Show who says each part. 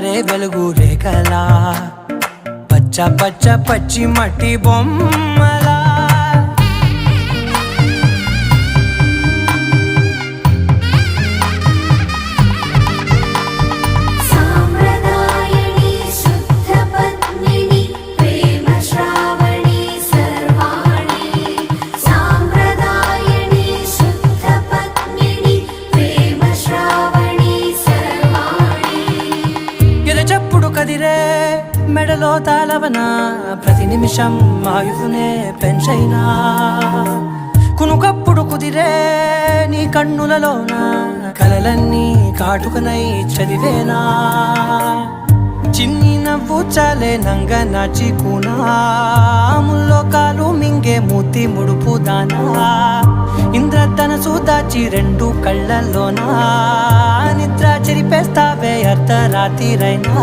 Speaker 1: జారే వెలుగు రేఖలా పచ్చ పచ్చ పచ్చి మట్టి బొమ్మలా కదిరే మెడలో తాళవన ప్రతి నిమిషం ఆయుధునే పెంచైనా కునుకప్పుడు కుదిరే నీ కన్నులలోన కలలన్నీ కాటుకనై చదివేనా చిన్ని నవ్వు చాలే నంగ నాచి కూనాముల్లో కాలు మింగే మూతి ముడుపు దానా ఇంద్రధనసు దాచి రెండు కళ్ళల్లోనా నిద్ర చెరిపేస్తావే అర్ధరాత్రిరైనా